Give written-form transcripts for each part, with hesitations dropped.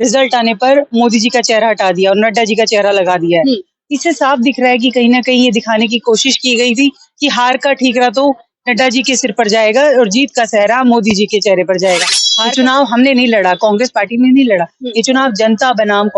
Result आने पर मोदी जी का चेहरा हटा दिया और नड्डा जी का चेहरा लगा दिया है। इससे साफ दिख रहा है कि कहीं ना कहीं ये दिखाने की कोशिश की गई थी कि हार का ठीकरा तो नड्डा जी के सिर पर जाएगा और जीत का सेहरा मोदी जी के चेहरे पर जाएगा। ये चुनाव हमने नहीं लड़ा, कांग्रेस पार्टी ने नहीं लड़ा, ये चुनाव जनता बनाम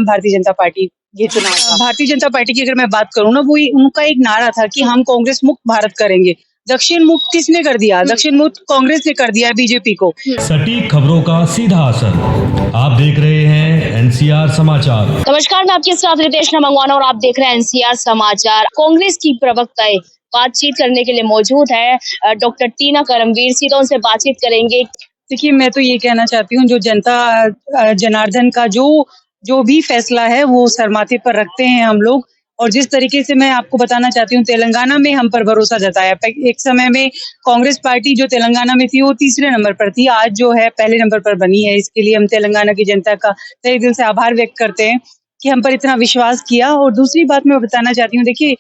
भारतीय जनता पार्टी ये चुनाव था। भारतीय जनता पार्टी की अगर मैं बात करूँ ना, वो उनका एक नारा था कि हम कांग्रेस मुक्त भारत करेंगे। दक्षिण मुक्त किसने कर दिया? दक्षिण मुक्त कांग्रेस ने कर दिया है बीजेपी को। सटीक खबरों का सीधा असर। आप देख रहे हैं एनसीआर समाचार। नमस्कार, मैं आपके साथ रितेश नमंगवाना और आप देख रहे हैं एनसीआर समाचार। कांग्रेस की प्रवक्ताएं बातचीत करने के लिए मौजूद है। डॉक्टर टीना करमवीर सिंह, तो उनसे बातचीत करेंगे। देखिए, मैं तो ये कहना चाहती हूँ, जो जनता जनार्दन का जो भी फैसला है वो सरमाथे पर रखते हैं हम लोग। और जिस तरीके से मैं आपको बताना चाहती हूँ, तेलंगाना में हम पर भरोसा जताया। एक समय में कांग्रेस पार्टी जो तेलंगाना में थी वो तीसरे नंबर पर थी, आज जो है पहले नंबर पर बनी है। इसके लिए हम तेलंगाना की जनता का तहे दिल से आभार व्यक्त करते हैं कि हम पर इतना विश्वास किया। और दूसरी बात मैं बताना चाहती हूँ, देखिए,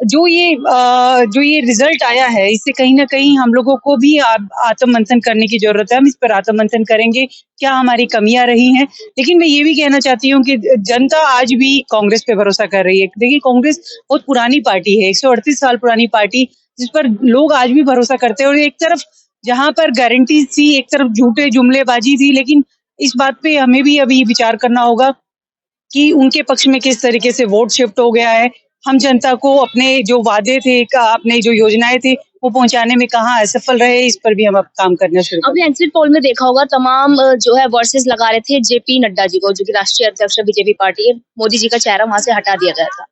जो ये रिजल्ट आया है, इससे कहीं ना कहीं हम लोगों को भी आत्ममंथन करने की जरूरत है। हम इस पर आत्ममंथन करेंगे, क्या हमारी कमियां रही हैं। लेकिन मैं ये भी कहना चाहती हूँ कि जनता आज भी कांग्रेस पे भरोसा कर रही है। देखिए, कांग्रेस बहुत पुरानी पार्टी है, 138 साल पुरानी पार्टी, जिस पर लोग आज भी भरोसा करते हैं। और एक तरफ जहां पर गारंटी थी, एक तरफ झूठे जुमलेबाजी थी। लेकिन इस बात पे हमें भी अभी विचार करना होगा कि उनके पक्ष में किस तरीके से वोट शिफ्ट हो गया है। हम जनता को अपने जो वादे थे, अपने जो योजनाएं थी, वो पहुंचाने में कहाँ असफल रहे, इस पर भी हम अब काम करना शुरू करें। अभी एग्जिट पोल में देखा होगा, तमाम जो है वर्सेस लगा रहे थे जेपी नड्डा जी को, जो कि राष्ट्रीय अध्यक्ष बीजेपी पार्टी है। मोदी जी का चेहरा वहां से हटा दिया गया था।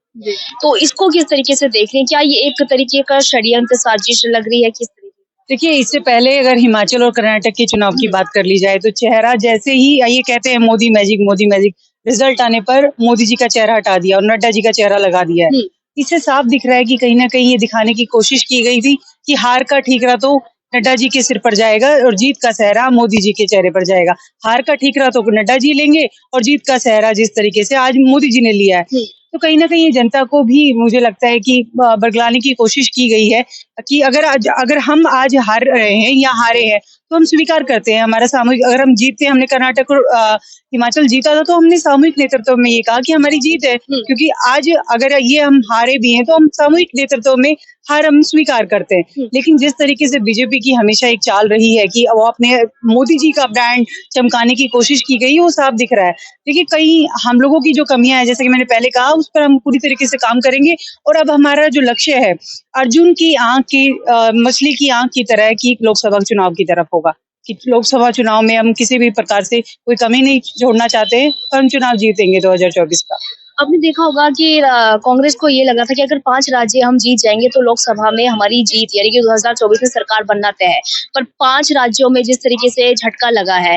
तो इसको किस तरीके से देख रहे हैं? क्या ये एक तरीके का षड्यंत्र साजिश लग रही है? किस तरीके? देखिए, इससे पहले अगर हिमाचल और कर्नाटक के चुनाव की बात कर ली जाए, तो चेहरा जैसे ही ये कहते हैं मोदी मैजिक, रिजल्ट आने पर मोदी जी का चेहरा हटा दिया और नड्डा जी का चेहरा लगा दिया है। इससे साफ दिख रहा है कि कहीं ना कहीं ये दिखाने की कोशिश की गई थी कि हार का ठीकरा तो नड्डा जी के सिर पर जाएगा और जीत का सेहरा मोदी जी के चेहरे पर जाएगा। हार का ठीकरा तो नड्डा जी लेंगे और जीत का सेहरा जिस तरीके से आज मोदी जी ने लिया है, तो कहीं ना कहीं जनता को भी मुझे लगता है कि बरगलाने की कोशिश की गई है कि अगर हम आज हार रहे हैं या हारे हैं, तो हम स्वीकार करते हैं हमारा सामूहिक। अगर हम जीतते, हमने कर्नाटक और हिमाचल जीता था, तो हमने सामूहिक नेतृत्व में ये कहा कि हमारी जीत है। क्योंकि आज अगर ये हम हारे भी हैं, तो हम सामूहिक नेतृत्व में हार हम स्वीकार करते हैं। लेकिन जिस तरीके से बीजेपी की हमेशा एक चाल रही है कि वो अपने मोदी जी का ब्रांड चमकाने की कोशिश की गई, वो साफ दिख रहा है। देखिए, कहीं हम लोगों की जो कमियां हैं, जैसे कि मैंने पहले कहा, उस पर हम पूरी तरीके से काम करेंगे। और अब हमारा जो लक्ष्य है, अर्जुन की आंख की मछली की आंख की तरह की लोकसभा चुनाव की तरफ होगा कि लोकसभा चुनाव में हम किसी भी प्रकार से कोई कमी नहीं छोड़ना चाहते हैं और हम चुनाव जीतेंगे 2024 का। आपने देखा होगा कि कांग्रेस को ये लगा था कि अगर 5 राज्य हम जीत जाएंगे तो लोकसभा में हमारी जीत, यानी कि 2024 में सरकार बनना तय है। पर 5 राज्यों में जिस तरीके से झटका लगा है,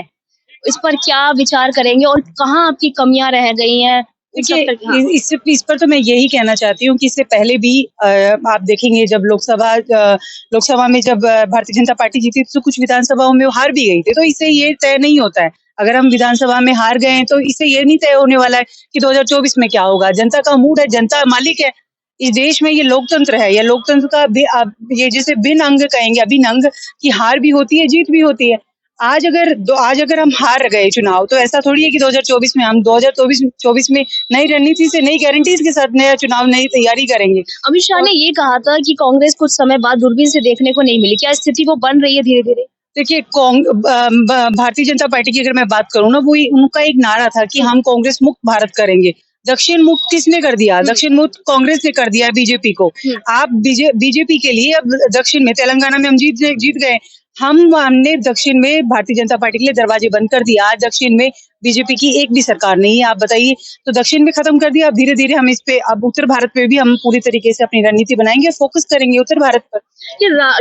इस पर क्या विचार करेंगे और कहाँ आपकी कमियां रह गई हैं? देखिए, इस पर तो मैं यही कहना चाहती हूँ कि इससे पहले भी आप देखेंगे, जब लोकसभा में जब भारतीय जनता पार्टी जीती, तो कुछ विधानसभाओं में हार भी गई थी। तो इससे ये तय नहीं होता है, अगर हम विधानसभा में हार गए हैं तो इससे ये नहीं तय होने वाला है कि 2024 में क्या होगा। जनता का मूड है, जनता मालिक है इस देश में। ये लोकतंत्र है, ये लोकतंत्र का ये जिसे भिन्न अंग कहेंगे, अभिन्न अंग की हार भी होती है, जीत भी होती है। आज अगर हम हार गए चुनाव, तो ऐसा थोड़ी है कि 2024 में हम 2024 में नई रणनीति से, नई गारंटीज के साथ नया चुनाव, नई तैयारी करेंगे। अमित शाह ने ये कहा था कि कांग्रेस कुछ समय बाद दूरबीन से देखने को नहीं मिली। क्या स्थिति वो बन रही है धीरे धीरे? देखिए, भारतीय जनता पार्टी की अगर मैं बात करूँ ना, वो उनका एक नारा था कि हम कांग्रेस मुक्त भारत करेंगे। दक्षिण मुक्त किसने कर दिया? दक्षिण मुक्त कांग्रेस ने कर दिया है बीजेपी को। आप बीजेपी के लिए अब दक्षिण में, तेलंगाना में हम जीत गए। हमने दक्षिण में भारतीय जनता पार्टी के लिए दरवाजे बंद कर दिया। आज दक्षिण में बीजेपी की एक भी सरकार नहीं है, आप बताइए। तो दक्षिण में खत्म कर दिया। अब धीरे धीरे हम इस पे, अब उत्तर भारत पे भी हम पूरी तरीके से अपनी रणनीति बनाएंगे, फोकस करेंगे उत्तर भारत पर।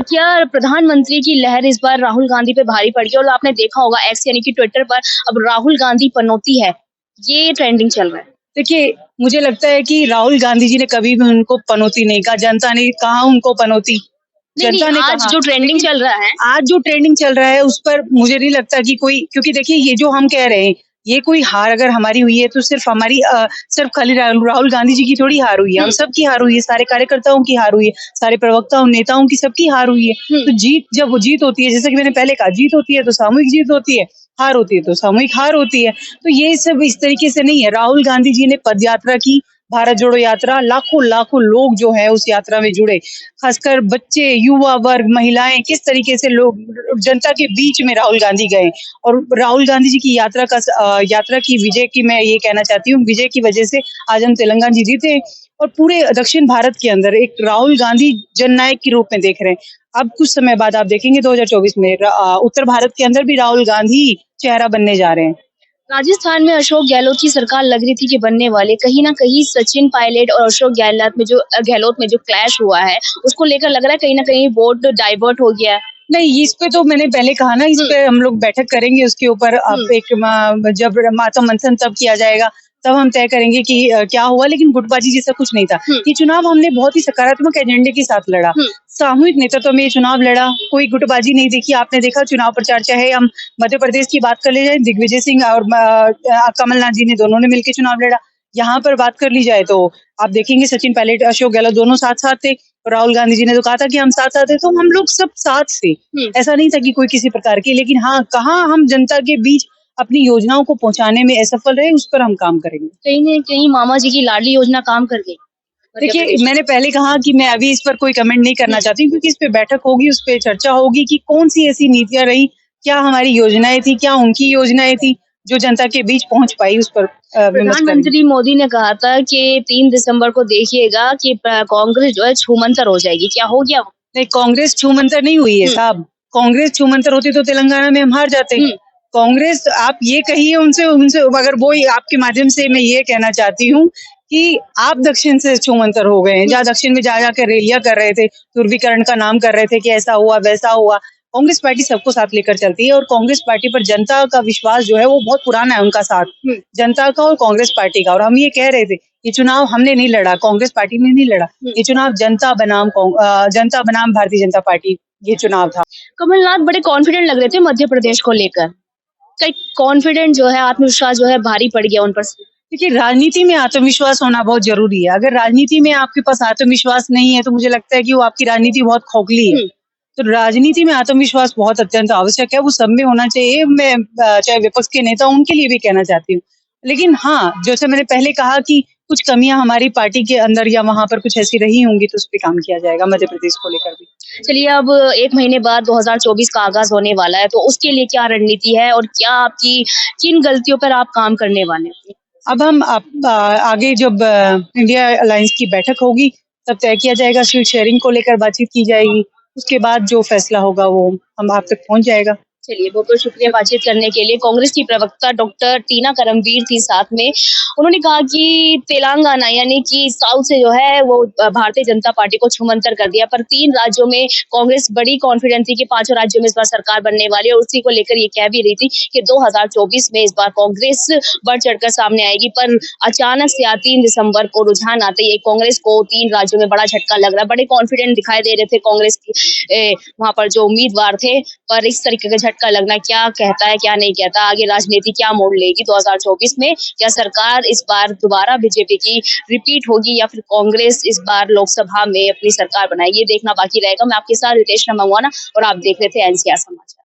क्या प्रधानमंत्री की लहर इस बार राहुल गांधी पे भारी पड़ी है? और आपने देखा होगा एक्स यानी कि ट्विटर पर अब राहुल गांधी पनौती है, ये ट्रेंडिंग चल रहा है। देखिए, मुझे लगता है कि राहुल गांधी जी ने कभी भी उनको पनौती नहीं कहा, जनता ने कहा उनको पनौती। जनता ने आज जो ट्रेंडिंग चल रहा है, उस पर मुझे नहीं लगता कि कोई, क्योंकि देखिए, ये जो हम कह रहे हैं, ये कोई हार अगर हमारी हुई है तो सिर्फ खाली राहुल गांधी जी की थोड़ी हार हुई है, हम सबकी हार हुई है, सारे कार्यकर्ताओं की हार हुई है, सारे प्रवक्ताओं, नेताओं की सबकी हार हुई है। तो जब वो जीत होती है, जैसे कि मैंने पहले कहा, जीत होती है तो सामूहिक जीत होती है। हार होती है तो सामूहिक हार होती है। तो ये सब इस तरीके से नहीं है। राहुल गांधी जी ने पद यात्रा की, भारत जोड़ो यात्रा, लाखों लाखों लोग जो है उस यात्रा में जुड़े, खासकर बच्चे, युवा वर्ग, महिलाएं, किस तरीके से लोग जनता के बीच में राहुल गांधी गए। और राहुल गांधी जी की यात्रा की विजय की मैं ये कहना चाहती हूँ, विजय की वजह से आज हम तेलंगाना जी जीते और पूरे दक्षिण भारत के अंदर एक राहुल गांधी जननायक के रूप में देख रहे हैं। अब कुछ समय बाद आप देखेंगे 2024 में उत्तर भारत के अंदर भी राहुल गांधी चेहरा बनने जा रहे हैं। राजस्थान में अशोक गहलोत की सरकार लग रही थी कि बनने वाले, कहीं ना कहीं सचिन पायलट और अशोक गहलोत में जो क्लैश हुआ है, उसको लेकर लग रहा है कहीं ना कहीं वोट डाइवर्ट हो गया है। नहीं, इस पे तो मैंने पहले कहा ना, इस पे हम लोग बैठक करेंगे उसके ऊपर। अब जब मातम मंथन तब किया जाएगा, तब हम तय करेंगे कि क्या हुआ। लेकिन गुटबाजी जैसा कुछ नहीं था। ये चुनाव हमने बहुत ही सकारात्मक एजेंडे के साथ लड़ा, सामूहिक नेतृत्व में ये चुनाव लड़ा, कोई गुटबाजी नहीं देखी। आपने देखा चुनाव प्रचार, चाहे हम मध्य प्रदेश की बात कर ले जाए, दिग्विजय सिंह और कमलनाथ जी ने दोनों ने मिलकर चुनाव लड़ा। यहाँ पर बात कर ली जाए तो आप देखेंगे सचिन पायलट, अशोक गहलोत दोनों साथ साथ थे। राहुल गांधी जी ने तो कहा था कि हम साथ साथ हैं, तो हम लोग सब साथ थे। ऐसा नहीं था कि कोई किसी प्रकार की, लेकिन हाँ, कहाँ हम जनता के बीच अपनी योजनाओं को पहुंचाने में असफल रहे, उस पर हम काम करेंगे। कहीं न कहीं मामा जी की लाडली योजना काम कर गई। देखिए, मैंने पहले कहा कि मैं अभी इस पर कोई कमेंट नहीं करना चाहती, क्योंकि इस पे बैठक होगी, उस पे चर्चा होगी कि कौन सी ऐसी नीतियां रही, क्या हमारी योजनाएं थी, क्या उनकी योजनाएं थी जो जनता के बीच पहुंच पाई, उस पर विमर्श करेंगे। प्रधानमंत्री मोदी ने कहा था कि 3 दिसंबर को देखिएगा कि कांग्रेस जो है छूमंतर हो जाएगी, क्या हो गया? नहीं, कांग्रेस छूमंतर नहीं हुई है साहब। कांग्रेस छूमंतर होती तो तेलंगाना में हम हार जाते। कांग्रेस, आप ये कहिए उनसे उनसे अगर वो आपके माध्यम से मैं ये कहना चाहती हूँ कि आप दक्षिण से छूमंतर हो गए हैं, जहाँ दक्षिण में जा जाकर रैलियां कर रहे थे, ध्रुवीकरण का नाम कर रहे थे कि ऐसा हुआ वैसा हुआ। कांग्रेस पार्टी सबको साथ लेकर चलती है और कांग्रेस पार्टी पर जनता का विश्वास जो है वो बहुत पुराना है, उनका साथ जनता का और कांग्रेस पार्टी का। और हम ये कह रहे थे, ये चुनाव हमने नहीं लड़ा, कांग्रेस पार्टी ने नहीं लड़ा, ये चुनाव जनता बनाम भारतीय जनता पार्टी, ये चुनाव था। कमलनाथ बड़े कॉन्फिडेंट लग रहे थे मध्य प्रदेश को लेकर, कई कॉन्फिडेंट जो है, आत्मविश्वास जो है भारी पड़ गया उन पर। देखिए, राजनीति में आत्मविश्वास होना बहुत जरूरी है। अगर राजनीति में आपके पास आत्मविश्वास नहीं है तो मुझे लगता है कि वो आपकी राजनीति बहुत खोखली है। तो राजनीति में आत्मविश्वास बहुत अत्यंत आवश्यक है, वो सब में होना चाहिए। मैं चाहे विपक्ष के नेता, उनके लिए भी कहना चाहती हूँ। लेकिन हाँ, जैसे मैंने पहले कहा कि कुछ कमियां हमारी पार्टी के अंदर या वहां पर कुछ ऐसी रही होंगी, तो उस पर काम किया जाएगा मध्य प्रदेश को लेकर भी। चलिए, अब 1 महीने बाद 2024 का आगाज होने वाला है, तो उसके लिए क्या रणनीति है और क्या आपकी किन गलतियों पर आप काम करने वाले हैं? अब हम आगे जब इंडिया अलायंस की बैठक होगी, तब तय किया जाएगा, सीट शेयरिंग को लेकर बातचीत की जाएगी। उसके बाद जो फैसला होगा वो हम आप तक पहुंच जाएगा। चलिए, बहुत-बहुत शुक्रिया बातचीत करने के लिए। कांग्रेस की प्रवक्ता डॉक्टर टीना करमवीर थी साथ में। उन्होंने कहा कि तेलंगाना यानी कि साउथ से जो है वो भारतीय जनता पार्टी को छूमंतर कर दिया, पर 3 राज्यों में कांग्रेस बड़ी कॉन्फिडेंट थी कि 5 राज्यों में इस बार सरकार बनने वाली है और उसी को लेकर ये कह भी रही थी कि 2024 में इस बार कांग्रेस बढ़ चढ़कर सामने आएगी। पर अचानक से 3 दिसंबर को रुझान आते ही कांग्रेस को 3 राज्यों में बड़ा झटका लग रहा है। बड़े कॉन्फिडेंट दिखाई दे रहे थे कांग्रेस की वहां पर जो उम्मीदवार थे, पर इस तरीके का झटका लगना क्या कहता है क्या नहीं कहता, आगे राजनीति क्या मोड़ लेगी 2024 में? क्या सरकार इस बार दोबारा बीजेपी की रिपीट होगी या फिर कांग्रेस इस बार लोकसभा में अपनी सरकार बनाएगी, ये देखना बाकी रहेगा। मैं आपके साथ रितेश मंगवाना और आप देख रहे थे एनसीआर समाचार।